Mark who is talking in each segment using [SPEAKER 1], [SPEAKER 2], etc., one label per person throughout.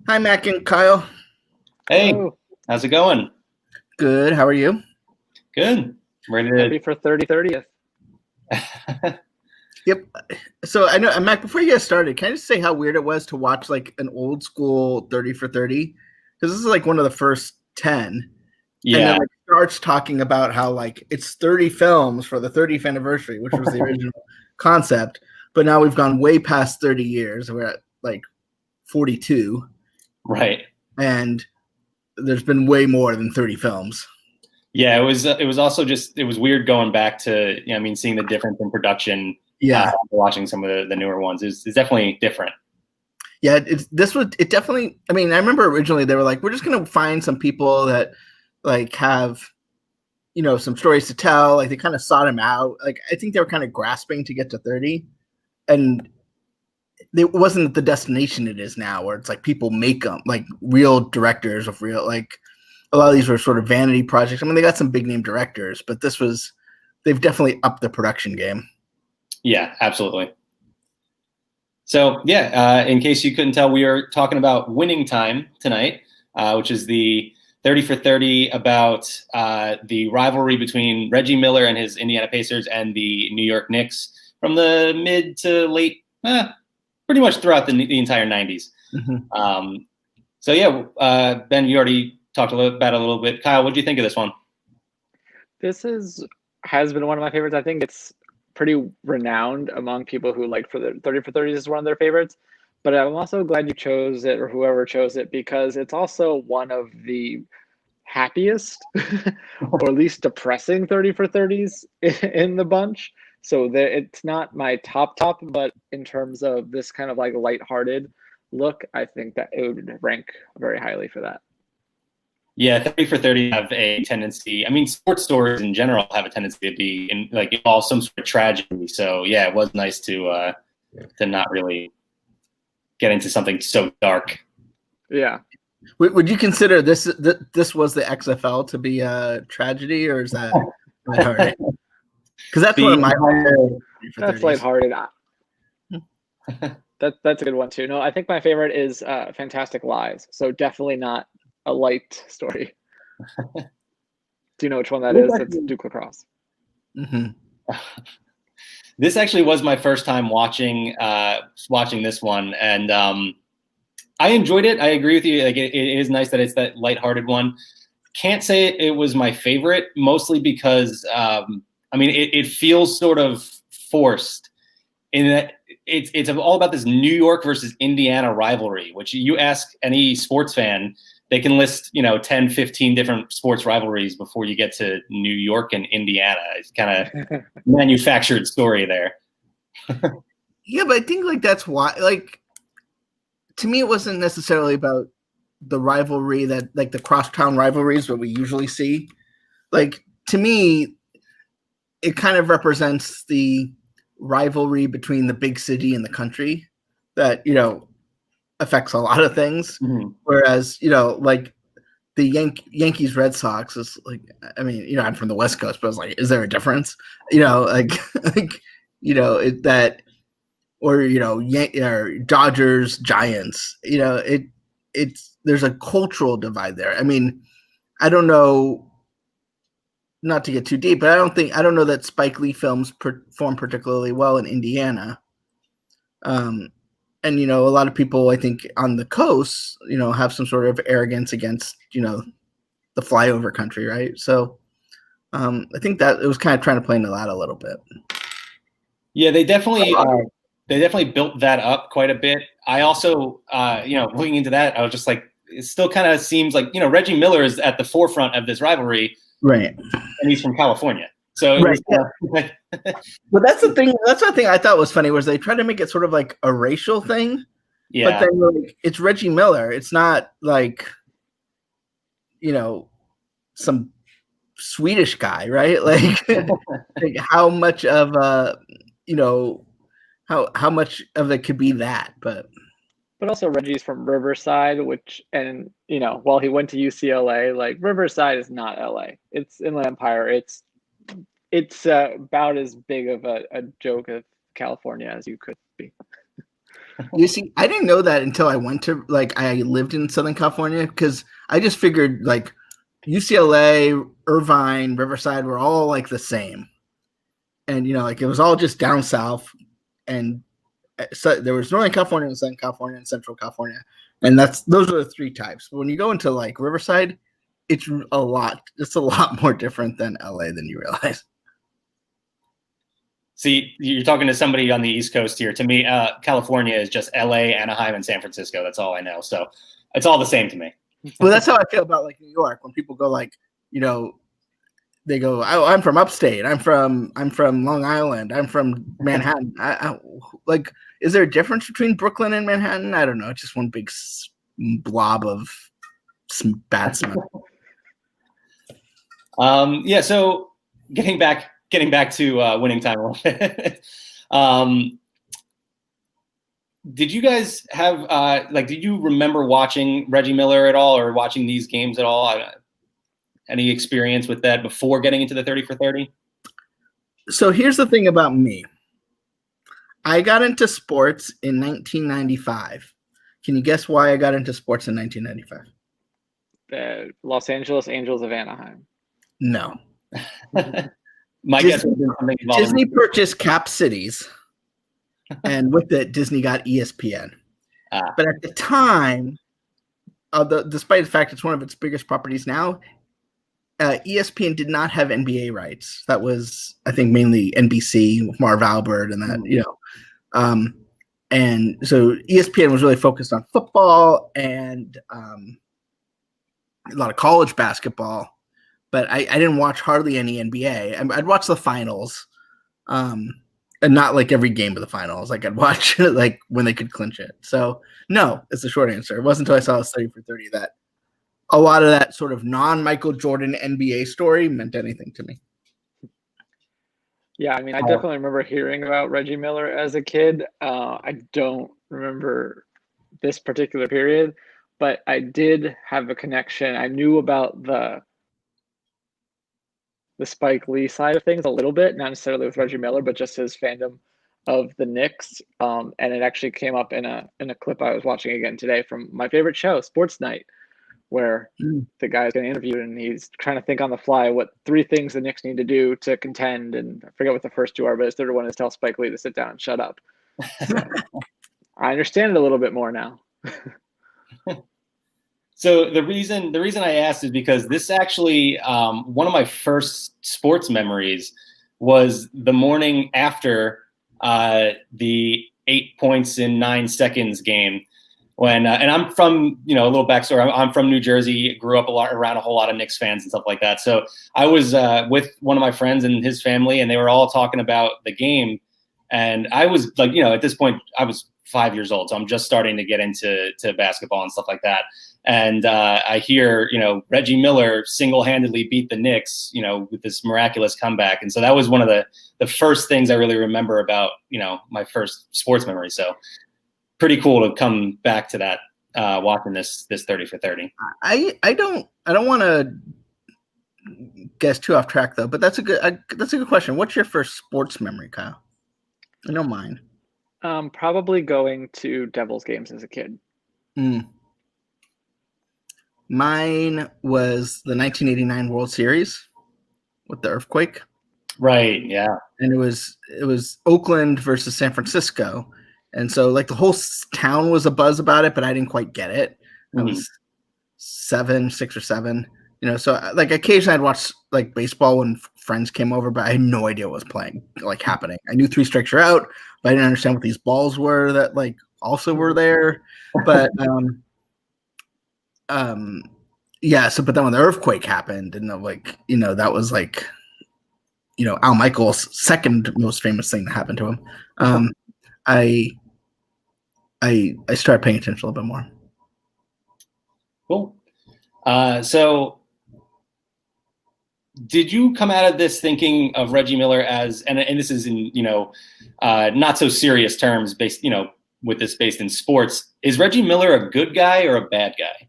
[SPEAKER 1] Hi, Mac and Kyle.
[SPEAKER 2] Hey,
[SPEAKER 3] Hello.
[SPEAKER 2] how's it going?
[SPEAKER 1] Good. How are you?
[SPEAKER 2] Good. Ready
[SPEAKER 3] Happy for 30th.
[SPEAKER 2] to
[SPEAKER 1] Yep. So I know, Mac, before you get started, can I just say how weird it was to watch like an old school 30 for 30? Because this is like one of the first 10. And
[SPEAKER 2] Yeah.
[SPEAKER 1] then like starts talking about how like it's 30 films for the 30th anniversary, which was the original concept. But now we've gone way past 30 years. We're at like 42.
[SPEAKER 2] Right.
[SPEAKER 1] And there's been way more than 30 films.
[SPEAKER 2] Yeah, it was also just it was weird going back to seeing the difference in production.
[SPEAKER 1] Yeah.
[SPEAKER 2] Watching some of the newer ones is definitely different.
[SPEAKER 1] Yeah, it definitely. I mean, I remember originally they were like, we're just gonna find some people that like have, some stories to tell. Like they kind of sought them out. Like I think they were kind of grasping to get to 30, and it wasn't the destination it is now, where it's like people make them like real directors of real like. A lot of these were sort of vanity projects. I mean, they got some big name directors, but they've definitely upped the production game.
[SPEAKER 2] Yeah, absolutely. So yeah, in case you couldn't tell, we are talking about Winning Time tonight, which is the 30 for 30 about the rivalry between Reggie Miller and his Indiana Pacers and the New York Knicks from the mid to late, pretty much throughout the entire 90s.
[SPEAKER 1] Mm-hmm.
[SPEAKER 2] So yeah, Ben, you already talked about it a little bit. Kyle, what do you think of this one?
[SPEAKER 3] This has been one of my favorites. I think it's pretty renowned among people who like for the 30 for 30s is one of their favorites. But I'm also glad you chose it, or whoever chose it, because it's also one of the happiest or least depressing 30 for 30s in the bunch. So it's not my top, but in terms of this kind of like lighthearted look, I think that it would rank very highly for that.
[SPEAKER 2] Yeah, 30 for 30 have a tendency. I mean, sports stories in general have a tendency to be involve some sort of tragedy. So yeah, it was nice to not really get into something so dark.
[SPEAKER 3] Yeah.
[SPEAKER 1] Would you consider this was the XFL to be a tragedy, or is that lighthearted? Because that's one of my
[SPEAKER 3] that's lighthearted. That's a good one too. No, I think my favorite is Fantastic Lies. So definitely not a light story. Do you know which one that is? That's Duke Lacrosse.
[SPEAKER 1] Mm-hmm.
[SPEAKER 2] This actually was my first time watching this one, and I enjoyed it. I agree with you. Like it is nice that it's that lighthearted one. Can't say it was my favorite, mostly because it feels sort of forced in that it's all about this New York versus Indiana rivalry, which you ask any sports fan, they can list, 10, 15 different sports rivalries before you get to New York and Indiana. It's kind of manufactured story there.
[SPEAKER 1] Yeah, but I think like that's why, like, to me, it wasn't necessarily about the rivalry that like the crosstown rivalries what we usually see. Like to me, it kind of represents the rivalry between the big city and the country that affects a lot of things.
[SPEAKER 2] Mm-hmm.
[SPEAKER 1] Whereas like the Yankees Red Sox is like, I mean, I'm from the West Coast, but I was like, is there a difference? Or Dodgers Giants. There's a cultural divide there. I mean, I don't know. Not to get too deep, but I don't know that Spike Lee films perform particularly well in Indiana. And a lot of people I think on the coast, have some sort of arrogance against, the flyover country, right? So I think that it was kind of trying to play into that a little bit.
[SPEAKER 2] Yeah, they definitely built that up quite a bit. I also, looking into that, I was just like, it still kind of seems like, Reggie Miller is at the forefront of this rivalry.
[SPEAKER 1] Right.
[SPEAKER 2] And he's from California. So it was,
[SPEAKER 1] but that's the thing. That's the thing I thought was funny was they tried to make it sort of like a racial thing.
[SPEAKER 2] Yeah.
[SPEAKER 1] But then like, it's Reggie Miller. It's not like, some Swedish guy, right? Like, like how much of how much of it could be that, but
[SPEAKER 3] also Reggie's from Riverside, while he went to UCLA, like Riverside is not LA. It's Inland Empire. It's about as big of a joke of California as you could be.
[SPEAKER 1] You see, I didn't know that until I went to I lived in Southern California, because I just figured UCLA, Irvine, Riverside were all like the same, and it was all just down south, and so there was Northern California and Southern California and Central California, and those are the three types. But when you go into Riverside, it's a lot more different than LA than you realize.
[SPEAKER 2] See, you're talking to somebody on the East Coast here. To me, California is just LA, Anaheim, and San Francisco. That's all I know. So it's all the same to me.
[SPEAKER 1] Well, that's how I feel about New York. When people go they go, oh, I'm from upstate. I'm from Long Island. I'm from Manhattan. Is there a difference between Brooklyn and Manhattan? I don't know. It's just one big blob of some bad smell.
[SPEAKER 2] Yeah. So getting back to winning time a little bit. Did you guys have did you remember watching Reggie Miller at all, or watching these games at all? Any experience with that before getting into the 30 for 30?
[SPEAKER 1] So here's the thing about me. I got into sports in 1995. Can you guess why I got into sports in 1995?
[SPEAKER 3] The Los Angeles Angels of Anaheim.
[SPEAKER 1] No.
[SPEAKER 2] My guess would be something involving
[SPEAKER 1] Disney purchased Cap Cities, and with it, Disney got ESPN. But at the time, despite the fact it's one of its biggest properties now, ESPN did not have NBA rights. That was, I think, mainly NBC with Marv Albert and that, and so ESPN was really focused on football and a lot of college basketball. But I didn't watch hardly any NBA. I'd watch the finals, and not every game of the finals. I'd watch when they could clinch it. So no, it's the short answer. It wasn't until I saw a 30 for 30 that a lot of that sort of non-Michael Jordan NBA story meant anything to me.
[SPEAKER 3] Yeah, I mean, I definitely remember hearing about Reggie Miller as a kid. I don't remember this particular period, but I did have a connection. I knew about the Spike Lee side of things a little bit, not necessarily with Reggie Miller, but just his fandom of the Knicks. And it actually came up in a clip I was watching again today from my favorite show, Sports Night, where the guy's getting interviewed and he's trying to think on the fly what 3 things the Knicks need to do to contend. And I forget what the first 2 are, but his third one is tell Spike Lee to sit down and shut up. So I understand it a little bit more now.
[SPEAKER 2] So the reason I asked is because this actually one of my first sports memories was the morning after the 8 points in 9 seconds game. When and I'm from, a little backstory. I'm from New Jersey. Grew up around a whole lot of Knicks fans and stuff like that. So I was with one of my friends and his family, and they were all talking about the game. And I was at this point, I was 5 years old, so I'm just starting to get into basketball and stuff like that. And I hear, Reggie Miller single-handedly beat the Knicks, with this miraculous comeback. And so that was one of the first things I really remember about, my first sports memory. So pretty cool to come back to that, watching this 30 for 30.
[SPEAKER 1] I don't want to guess too off track though, but that's a good question. What's your first sports memory, Kyle? I know mine.
[SPEAKER 3] Probably going to Devils games as a kid.
[SPEAKER 1] Mine was the 1989 World Series with the earthquake.
[SPEAKER 2] Right. Yeah.
[SPEAKER 1] And it was Oakland versus San Francisco. And so the whole town was abuzz about it, but I didn't quite get it. I was 6 or 7, so occasionally I'd watch baseball when friends came over, but I had no idea what was playing, happening. I knew 3 strikes are out, but I didn't understand what these balls were that also were there. But yeah. So, but then when the earthquake happened, and that was Al Michaels' second most famous thing that happened to him. I started paying attention a little bit more.
[SPEAKER 2] Cool. So did you come out of this thinking of Reggie Miller as, and this is in, not so serious terms based, with this based in sports, is Reggie Miller a good guy or a bad guy?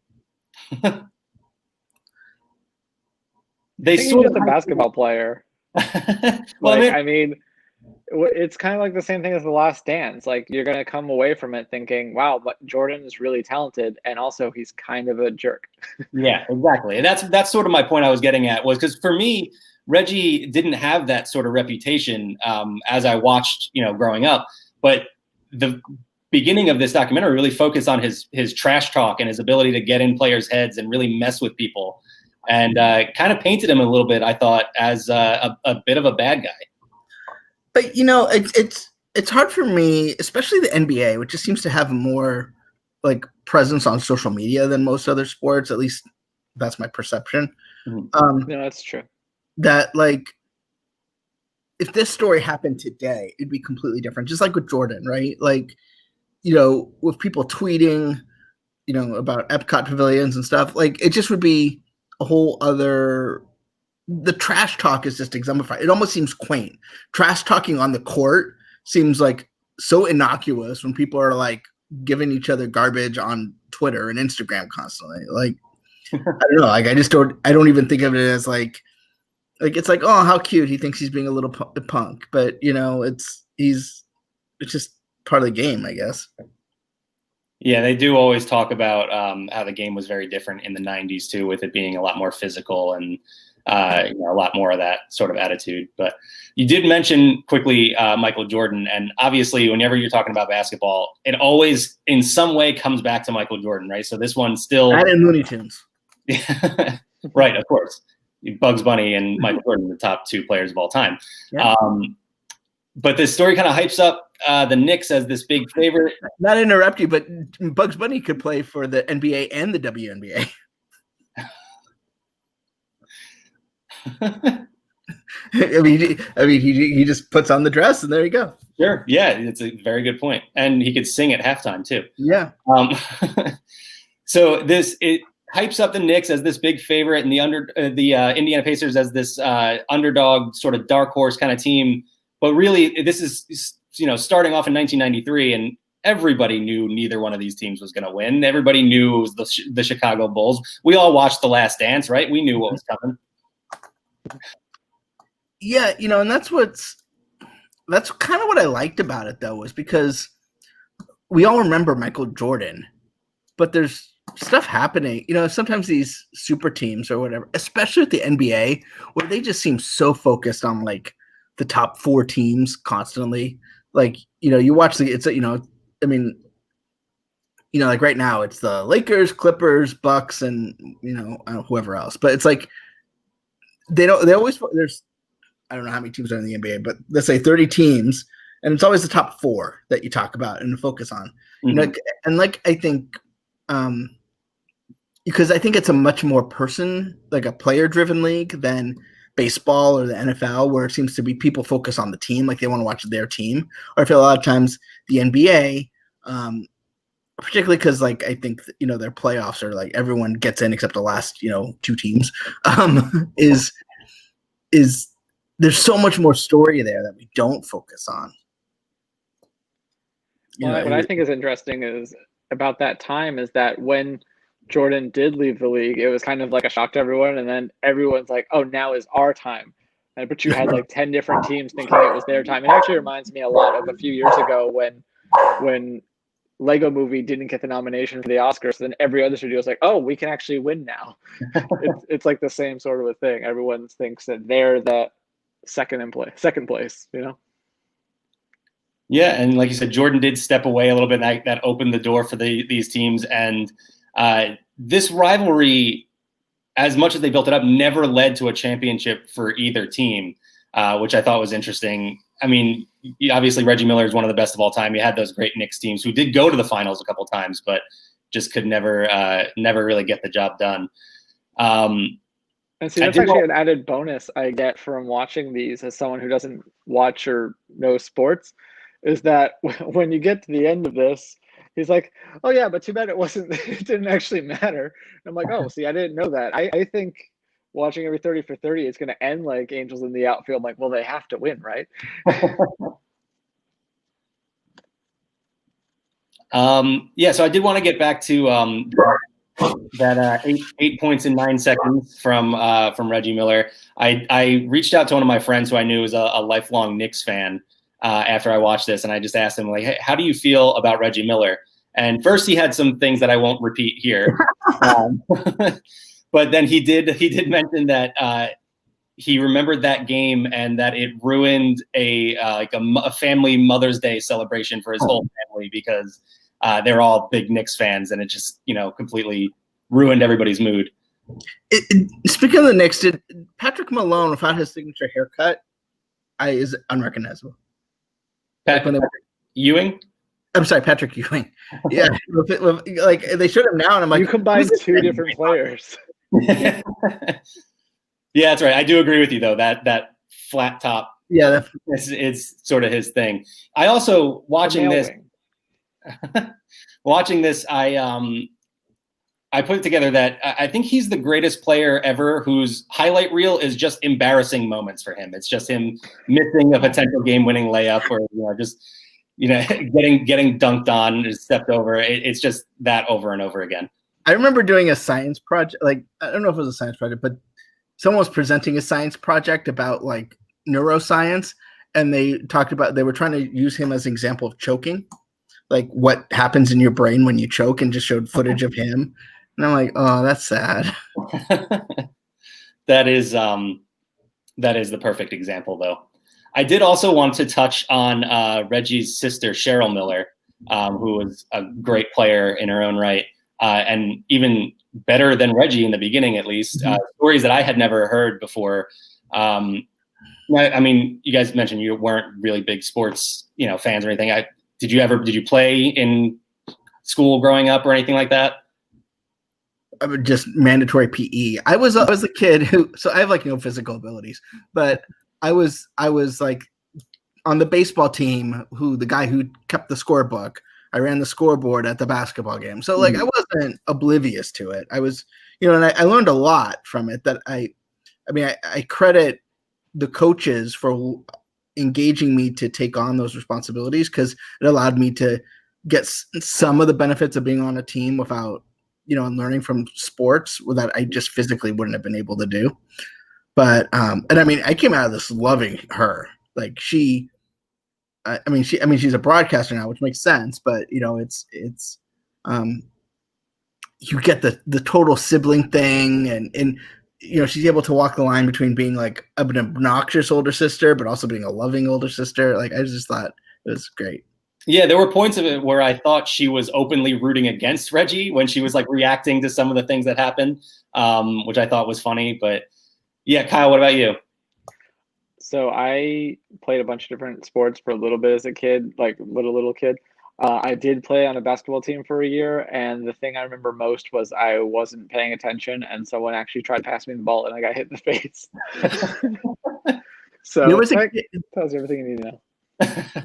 [SPEAKER 3] He's just a basketball player.
[SPEAKER 2] Well,
[SPEAKER 3] I mean, it's kind of like the same thing as The Last Dance. Like, you're going to come away from it thinking, wow, but Jordan is really talented, and also he's kind of a jerk.
[SPEAKER 2] Yeah, exactly. And that's sort of my point I was getting at, was because for me, Reggie didn't have that sort of reputation as I watched, growing up. But the beginning of this documentary really focused on his trash talk and his ability to get in players' heads and really mess with people, and kind of painted him a little bit, I thought, as a bit of a bad guy.
[SPEAKER 1] But it's hard for me, especially the NBA, which just seems to have more like presence on social media than most other sports. At least that's my perception.
[SPEAKER 3] No, that's true.
[SPEAKER 1] That like, if this story happened today, it'd be completely different. Just like with Jordan, right? Like, with people tweeting, about Epcot pavilions and stuff, like it just would be a whole other. The trash talk is just exemplified. It almost seems quaint. Trash talking on the court seems like so innocuous when people are like giving each other garbage on Twitter and Instagram constantly. Like, I don't know. Like, I don't even think of it as like it's like, oh, how cute. He thinks he's being a little punk, but it's just part of the game, I guess.
[SPEAKER 2] Yeah, they do always talk about how the game was very different in the 90s too, with it being a lot more physical and a lot more of that sort of attitude. But you did mention quickly Michael Jordan, and obviously whenever you're talking about basketball, it always in some way comes back to Michael Jordan, right? So this one still
[SPEAKER 1] and in Looney Tunes.
[SPEAKER 2] Right, of course. Bugs Bunny and Michael Jordan, the top two players of all time.
[SPEAKER 1] Yeah.
[SPEAKER 2] But this story kind of hypes up the Knicks as this big favorite.
[SPEAKER 1] Not interrupt you, but Bugs Bunny could play for the NBA and the WNBA. I mean, he just puts on the dress and there you go.
[SPEAKER 2] Sure, yeah, it's a very good point, and he could sing at halftime too.
[SPEAKER 1] Yeah.
[SPEAKER 2] So it hypes up the Knicks as this big favorite, and the Indiana Pacers as this underdog, sort of dark horse kind of team. But really, this is starting off in 1993, and everybody knew neither one of these teams was going to win. Everybody knew it was the Chicago Bulls. We all watched The Last Dance, right? We knew what was coming.
[SPEAKER 1] Yeah, and that's kind of what I liked about it, though, was because we all remember Michael Jordan, but there's stuff happening. Sometimes these super teams or whatever, especially with the NBA, where they just seem so focused on like the top four teams constantly. Like, you watch like right now it's the Lakers, Clippers, Bucks, and whoever else. But it's like there's I don't know how many teams are in the NBA, but let's say 30 teams, and it's always the top four that you talk about and focus on.
[SPEAKER 2] Mm-hmm.
[SPEAKER 1] And like I think because I think it's a much more like a player-driven league than baseball or the NFL, where it seems to be people focus on the team, like they want to watch their team. Or I feel a lot of times the NBA, particularly because like I think their playoffs are like everyone gets in except the last two teams, is there's so much more story there that we don't focus on.
[SPEAKER 3] What I think is interesting is about that time is that when Jordan did leave the league, it was kind of like a shock to everyone, and then everyone's like, oh, now is our time. But you had like 10 different teams thinking it was their time. It actually reminds me a lot of a few years ago when Lego Movie didn't get the nomination for the Oscars, then every other studio was like, oh, we can actually win now. It's like the same sort of a thing. Everyone thinks that they're the second place,
[SPEAKER 2] Yeah, and like you said, Jordan did step away a little bit. That opened the door for these teams, and this rivalry, as much as they built it up, never led to a championship for either team, which I thought was interesting. I mean, obviously Reggie Miller is one of the best of all time. You had those great Knicks teams who did go to the finals a couple times, but just could never really get the job done.
[SPEAKER 3] And see, that's actually an added bonus I get from watching these as someone who doesn't watch or know sports, is that when you get to the end of this, he's like, oh yeah, but too bad it didn't actually matter. And I'm like, oh, see, I didn't know that. I think watching every 30 for 30, it's going to end like Angels in the Outfield. I'm like, well, they have to win, right?
[SPEAKER 2] Yeah, so I did want to get back to that 8 points in 9 seconds from Reggie Miller. I reached out to one of my friends who I knew was a lifelong Knicks fan, after I watched this, and I just asked him, like, hey, how do you feel about Reggie Miller? And first he had some things that I won't repeat here. But then he did mention that he remembered that game and that it ruined a family Mother's Day celebration for his whole family because they're all big Knicks fans, and it just completely ruined everybody's mood.
[SPEAKER 1] Speaking of the Knicks, did Patrick Malone, without his signature haircut, is unrecognizable?
[SPEAKER 2] Patrick Ewing?
[SPEAKER 1] I'm sorry, Patrick Ewing. Yeah, like they showed him now, and I'm like,
[SPEAKER 3] you combined two different players.
[SPEAKER 2] Yeah, that's right. I do agree with you though. That flat top, is sort of his thing. I also watching this, I put it together that I think he's the greatest player ever whose highlight reel is just embarrassing moments for him. It's just him missing a potential game-winning layup, or getting dunked on, stepped over. It's just that over and over again.
[SPEAKER 1] I remember doing a science project. Like, I don't know if it was a science project, but someone was presenting a science project about like neuroscience, and they were trying to use him as an example of choking, like what happens in your brain when you choke, and just showed footage of him. And I'm like, oh, that's sad.
[SPEAKER 2] That is the perfect example, though. I did also want to touch on Reggie's sister, Cheryl Miller, who was a great player in her own right, and even better than Reggie in the beginning, at least. Stories that I had never heard before. I mean, you guys mentioned you weren't really big sports, fans or anything. Did you play in school growing up or anything like that?
[SPEAKER 1] I would just mandatory PE. I was a kid so I have like no physical abilities, but I was like on the baseball team the guy who kept the scorebook. I ran the scoreboard at the basketball game. So like I wasn't oblivious to it. I was, and I learned a lot from it that I credit the coaches for engaging me to take on those responsibilities, because it allowed me to get some of the benefits of being on a team without, and learning from sports that I just physically wouldn't have been able to do. But, and I mean, I came out of this loving her. Like she's a broadcaster now, which makes sense, but it's you get the total sibling thing, and she's able to walk the line between being like an obnoxious older sister, but also being a loving older sister. Like I just thought it was great.
[SPEAKER 2] Yeah, there were points of it where I thought she was openly rooting against Reggie when she was like reacting to some of the things that happened, which I thought was funny. But yeah, Kyle, what about you?
[SPEAKER 3] So I played a bunch of different sports for a little bit as a kid, like little kid. I did play on a basketball team for a year, and the thing I remember most was I wasn't paying attention, and someone actually tried to pass me the ball, and I got hit in the face. So that tells you everything you need to know.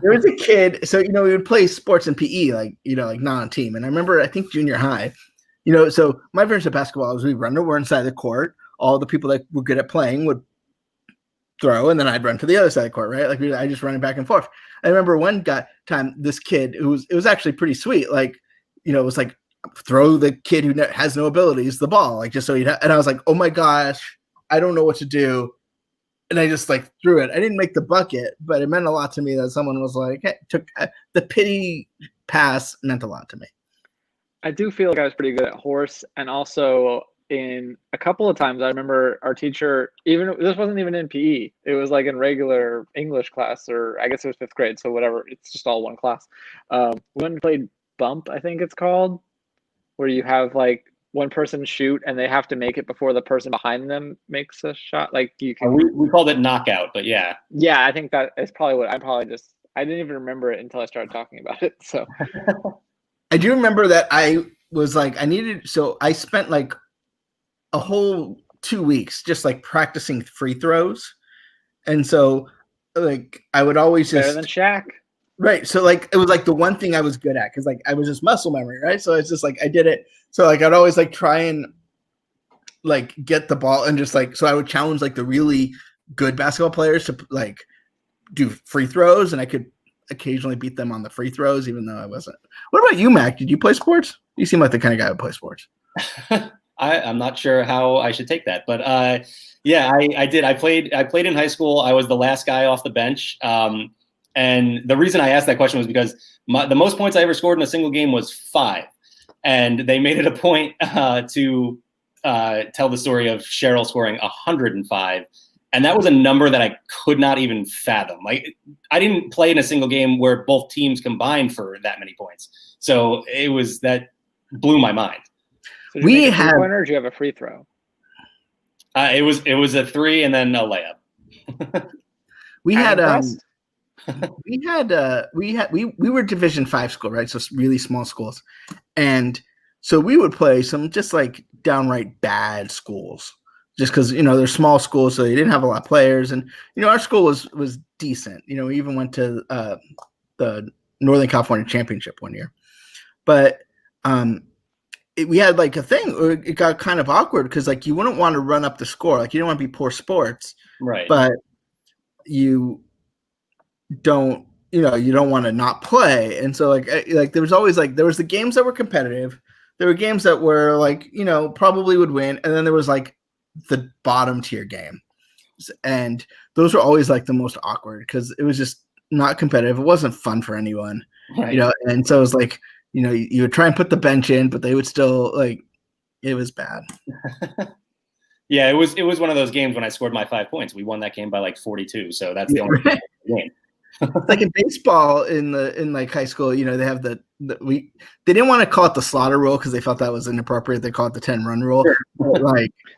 [SPEAKER 1] There was a kid, so we would play sports and PE, like like not on team. And I remember, I think junior high, so my version of basketball was we run over inside the court. All the people that were good at playing would throw, and then I'd run to the other side of the court, right? Like I just running back and forth. I remember one time this kid it was actually pretty sweet. Like it was like throw the kid who has no abilities the ball, like just so and I was like, oh my gosh, I don't know what to do. And I just like threw it. I didn't make the bucket, but it meant a lot to me that someone was like, hey, took the pity pass meant a lot to me.
[SPEAKER 3] I do feel like I was pretty good at horse, and also in a couple of times I remember our teacher, this wasn't even in PE. It was like in regular English class, or I guess it was 5th grade, so whatever. It's just all one class. We played bump, I think it's called, where you have like one person shoot and they have to make it before the person behind them makes a shot. Like you can.
[SPEAKER 2] We called it knockout, but yeah.
[SPEAKER 3] Yeah, I think that is probably what I didn't even remember it until I started talking about it. So
[SPEAKER 1] I do remember that I was like, I spent like a whole 2 weeks just like practicing free throws. And so like I would always
[SPEAKER 3] better than Shaq.
[SPEAKER 1] Right. So like it was like the one thing I was good at, because like I was just muscle memory, right? So it's just like I did it. So like I'd always like try and like get the ball, and just like, so I would challenge like the really good basketball players to like do free throws, and I could occasionally beat them on the free throws, even though I wasn't. What about you, Mac? Did you play sports? You seem like the kind of guy who plays sports.
[SPEAKER 2] I'm not sure how I should take that, but yeah, I did. I played in high school. I was the last guy off the bench. And the reason I asked that question was because the most points I ever scored in a single game was 5. And they made it a point to tell the story of Cheryl scoring 105. And that was a number that I could not even fathom. Like, I didn't play in a single game where both teams combined for that many points. So that blew my mind.
[SPEAKER 3] So did you make a three-pointer, or did you have a free throw?
[SPEAKER 2] It was a 3 and then a layup.
[SPEAKER 1] We were Division 5 school, right? So really small schools. And so we would play some just like downright bad schools, just because, they're small schools, so they didn't have a lot of players. And, our school was decent. We even went to the Northern California Championship one year. But we had like a thing, it got kind of awkward because like you wouldn't want to run up the score. Like you don't want to be poor sports.
[SPEAKER 2] Right.
[SPEAKER 1] But you don't want to not play. And so like there was always there was the games that were competitive. There were games that were like, probably would win. And then there was like the bottom tier game. And those were always like the most awkward because it was just not competitive. It wasn't fun for anyone,
[SPEAKER 2] right.
[SPEAKER 1] And so it was like, you would try and put the bench in, but they would still it was bad.
[SPEAKER 2] Yeah, it was one of those games when I scored my 5 points. We won that game by like 42. So that's the only game.
[SPEAKER 1] Like in baseball in like high school, they have they didn't want to call it the slaughter rule because they felt that was inappropriate. They called it the 10-run rule.
[SPEAKER 2] Sure.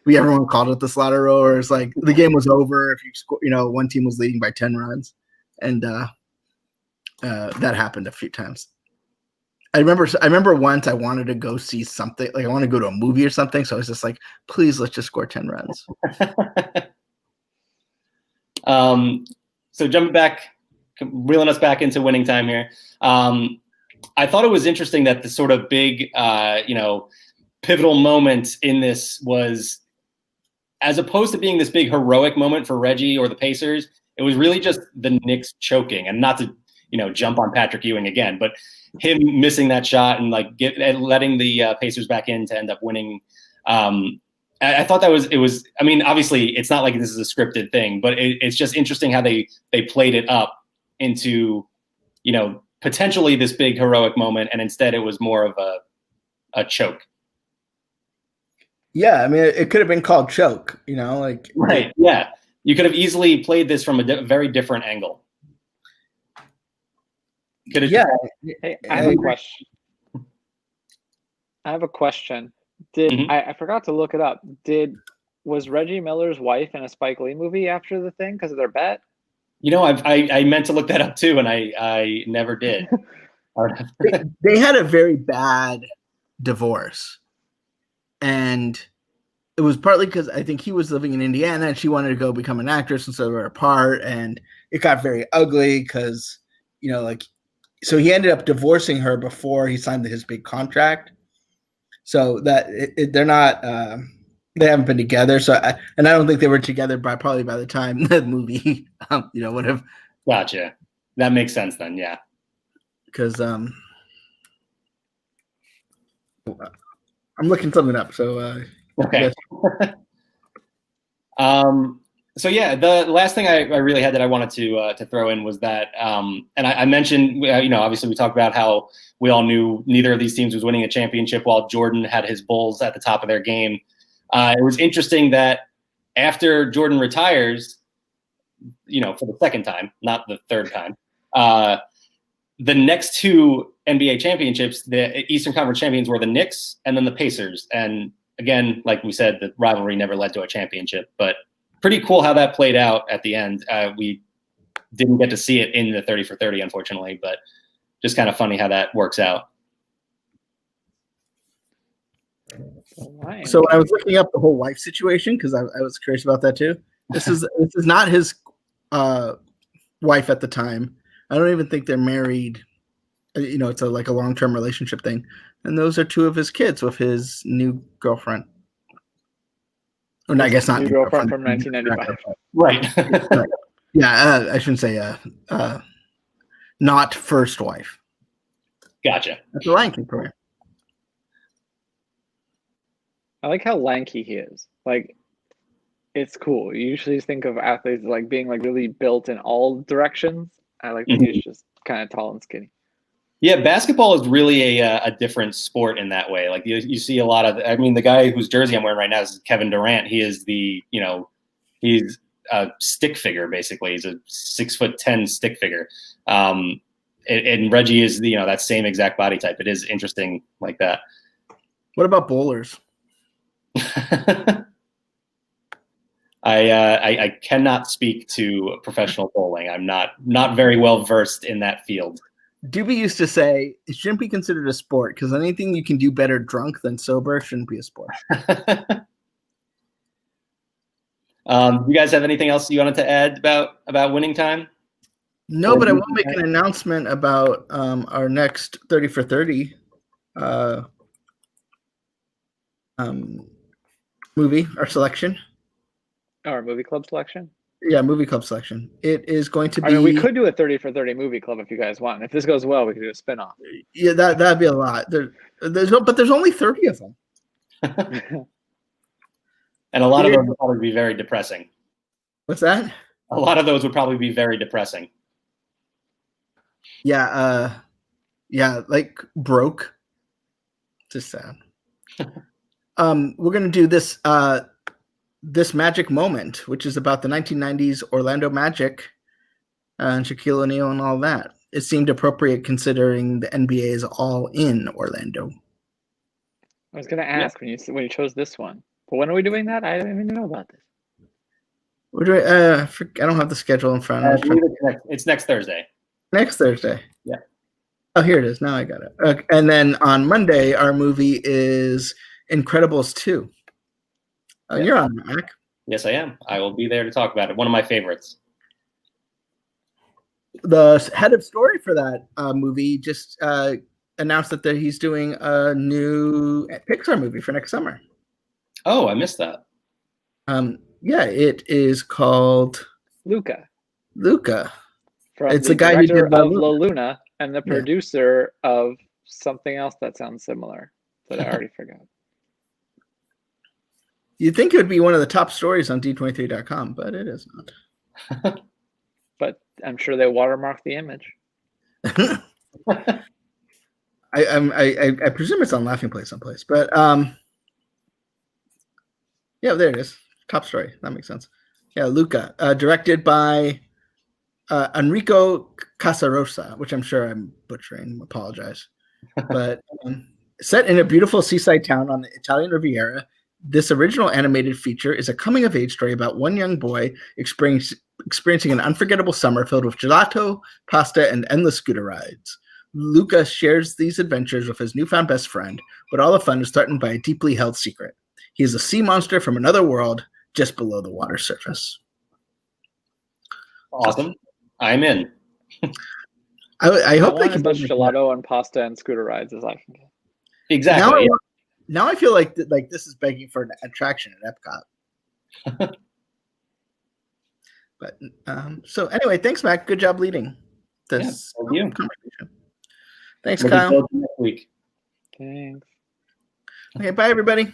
[SPEAKER 1] But everyone called it the slaughter rule, or it's like the game was over if you score, one team was leading by 10 runs. And that happened a few times. I remember once I wanted to go see something, like I want to go to a movie or something. So I was just like, please, let's just score 10 runs.
[SPEAKER 2] So jumping back, reeling us back into winning time here. I thought it was interesting that the sort of big, pivotal moment in this was, as opposed to being this big heroic moment for Reggie or the Pacers, it was really just the Knicks choking, and not to, jump on Patrick Ewing again, but him missing that shot and letting the Pacers back in to end up winning. I thought it was, I mean, obviously it's not like this is a scripted thing, but it's just interesting how they played it up into, potentially this big heroic moment. And instead it was more of a choke.
[SPEAKER 1] Yeah. I mean, it could have been called choke,
[SPEAKER 2] Right. Yeah. You could have easily played this from a very different angle.
[SPEAKER 3] Yeah. Hey, I have a question. I forgot to look it up. Was Reggie Miller's wife in a Spike Lee movie after the thing because of their bet?
[SPEAKER 2] I meant to look that up too, and I never did.
[SPEAKER 1] They had a very bad divorce, and it was partly because I think he was living in Indiana and she wanted to go become an actress, and so they were apart, and it got very ugly because so he ended up divorcing her before he signed his big contract. So that they're not, they haven't been together. So, I don't think they were together probably by the time the movie, would have.
[SPEAKER 2] Gotcha. That makes sense then. Yeah.
[SPEAKER 1] Because I'm looking something up. So
[SPEAKER 2] okay. So yeah, the last thing I really had that I wanted to throw in was that, and I mentioned, obviously we talked about how we all knew neither of these teams was winning a championship while Jordan had his Bulls at the top of their game. It was interesting that after Jordan retires, for the second time, not the third time, the next 2 NBA championships, the Eastern Conference champions were the Knicks and then the Pacers. And again, like we said, the rivalry never led to a championship, but pretty cool how that played out at the end. We didn't get to see it in the 30 for 30, unfortunately, but just kind of funny how that works out.
[SPEAKER 1] So I was looking up the whole wife situation because I was curious about that too. This is not his wife at the time. I don't even think they're married. It's a long-term relationship thing. And those are 2 of his kids with his new girlfriend. Or no, I guess not.
[SPEAKER 3] New girlfriend from 1995.
[SPEAKER 2] Right.
[SPEAKER 1] Yeah, I shouldn't say not first wife.
[SPEAKER 2] Gotcha.
[SPEAKER 1] That's a ranking program.
[SPEAKER 3] I like how lanky he is. It's cool. You usually think of athletes being really built in all directions, I like that he's just kind of tall and skinny.
[SPEAKER 2] Yeah, basketball is really a different sport in that way. Like you see a lot of, I mean, the guy whose jersey I'm wearing right now is Kevin Durant. He is he's a stick figure, basically. He's a 6'10" stick figure. And Reggie is, that same exact body type. It is interesting like that.
[SPEAKER 1] What about bowlers?
[SPEAKER 2] I cannot speak to professional bowling. I'm not very well versed in that field.
[SPEAKER 1] Doobie used to say it shouldn't be considered a sport because anything you can do better drunk than sober shouldn't be a sport.
[SPEAKER 2] Do you guys have anything else you wanted to add about winning time?
[SPEAKER 1] No, but I will make an announcement about our next 30 for 30 movie, our selection.
[SPEAKER 3] Our movie club selection?
[SPEAKER 1] Yeah, movie club selection. It is going to be.
[SPEAKER 3] I mean, we could do a 30 for 30 movie club if you guys want. If this goes well, we could do a spinoff.
[SPEAKER 1] Yeah, that'd be a lot. There's only 30 of them.
[SPEAKER 2] And a lot of those would probably be very depressing.
[SPEAKER 1] What's that?
[SPEAKER 2] A lot of those would probably be very depressing.
[SPEAKER 1] Yeah, like broke. Just sad. We're gonna do this this Magic Moment, which is about the 1990s Orlando Magic and Shaquille O'Neal and all that. It seemed appropriate considering the NBA is all in Orlando.
[SPEAKER 3] I was gonna ask when you chose this one, but when are we doing that? I didn't even know about this.
[SPEAKER 1] We're doing. I don't have the schedule in front of me.
[SPEAKER 2] It's next Thursday.
[SPEAKER 1] Next Thursday.
[SPEAKER 2] Yeah.
[SPEAKER 1] Oh, here it is. Now I got it. Okay. And then on Monday, our movie is Incredibles 2.
[SPEAKER 2] Yeah.
[SPEAKER 1] You're on, Mac.
[SPEAKER 2] Yes, I am. I will be there to talk about it. One of my favorites.
[SPEAKER 1] The head of story for that movie just announced that he's doing a new Pixar movie for next summer.
[SPEAKER 2] Oh, I missed that.
[SPEAKER 1] Yeah, it is called
[SPEAKER 3] Luca.
[SPEAKER 1] It's the guy who did
[SPEAKER 3] La Luna and the producer of something else that sounds similar that I already forgot.
[SPEAKER 1] You'd think it would be one of the top stories on D23.com, but it is not.
[SPEAKER 3] But I'm sure they watermarked the image.
[SPEAKER 1] I presume it's on Laughing Place someplace, but yeah, there it is. Top story. That makes sense. Yeah, Luca, directed by Enrico Casarosa, which I'm sure I'm butchering. Apologize, but set in a beautiful seaside town on the Italian Riviera. This original animated feature is a coming-of-age story about one young boy experiencing an unforgettable summer filled with gelato, pasta, and endless scooter rides. Luca shares these adventures with his newfound best friend, but all the fun is threatened by a deeply held secret. He is a sea monster from another world just below the water surface.
[SPEAKER 2] Awesome. I'm in.
[SPEAKER 1] I hope
[SPEAKER 3] I want as much gelato and pasta and scooter rides as I can get.
[SPEAKER 2] Exactly.
[SPEAKER 1] Now I feel like this is begging for an attraction at Epcot. But so anyway, thanks, Mac. Good job leading this conversation. Thanks, Kyle.
[SPEAKER 2] Next week.
[SPEAKER 3] Thanks.
[SPEAKER 1] Okay, bye, everybody.